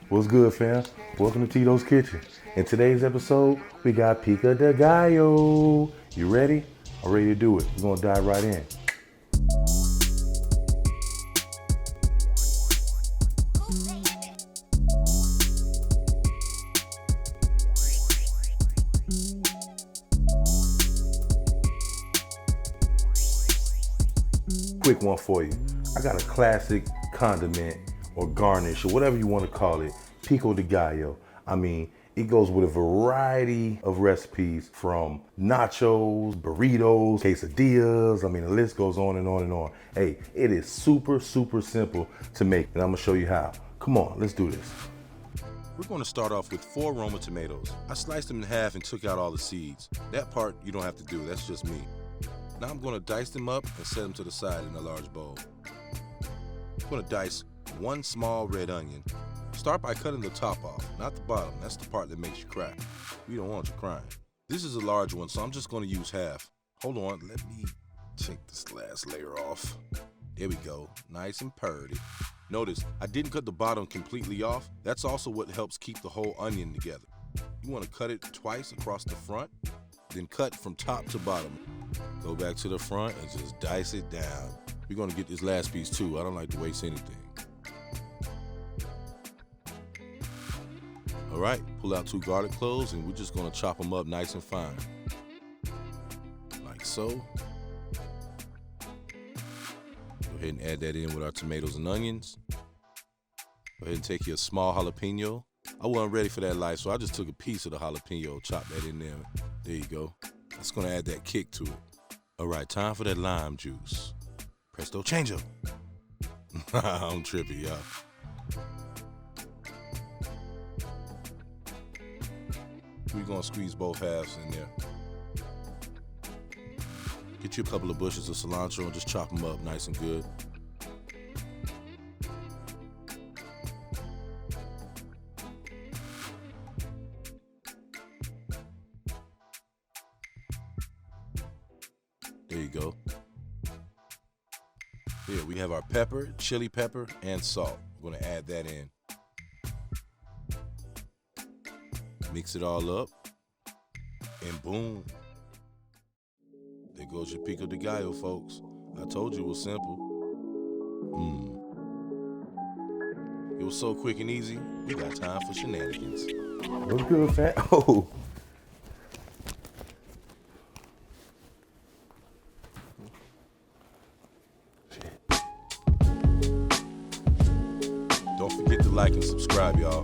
What's good, fam? Welcome to Tito's Kitchen. In today's episode, we got Pico de Gallo. You ready? I'm ready to do it. We're gonna dive right in. Quick one for you. I got a classic condiment or garnish or whatever you want to call it, Pico de Gallo. I mean, it goes with a variety of recipes from nachos, burritos, quesadillas. I mean, the list goes on and on and on. Hey, it is super simple to make, and I'm gonna show you how. Come on, let's do this. We're going to start off with 4 Roma tomatoes. I sliced them in half and took out all the seeds. That part you don't have to do, that's just me. Now I'm going to dice them up and set them to the side in a large bowl. I'm going to dice 1 small red onion. Start by cutting the top off, not the bottom. That's the part that makes you cry. We don't want you crying. This is a large one, so I'm just going to use half. Hold on, let me take this last layer off. There we go, nice and purty. Notice, I didn't cut the bottom completely off. That's also what helps keep the whole onion together. You want to cut it twice across the front, then cut from top to bottom. Go back to the front and just dice it down. We're going to get this last piece too. I don't like to waste anything. All right, pull out 2 garlic cloves and we're just going to chop them up nice and fine. Like so. Go ahead and add that in with our tomatoes and onions. Go ahead and take your small jalapeno. I wasn't ready for that life, so I just took a piece of the jalapeno, chop that in there. There you go. That's gonna add that kick to it. All right, time for that lime juice. Presto changeo. I'm trippy, y'all. We're gonna squeeze both halves in there. Get you a couple of bushes of cilantro and just chop them up nice and good. There you go. Here we have our pepper, chili pepper, and salt. We're gonna add that in. Mix it all up, and boom. There goes your Pico de Gallo, folks. I told you it was simple. It was so quick and easy, we got time for shenanigans. What's good, fam? Oh. Don't forget to like and subscribe, y'all.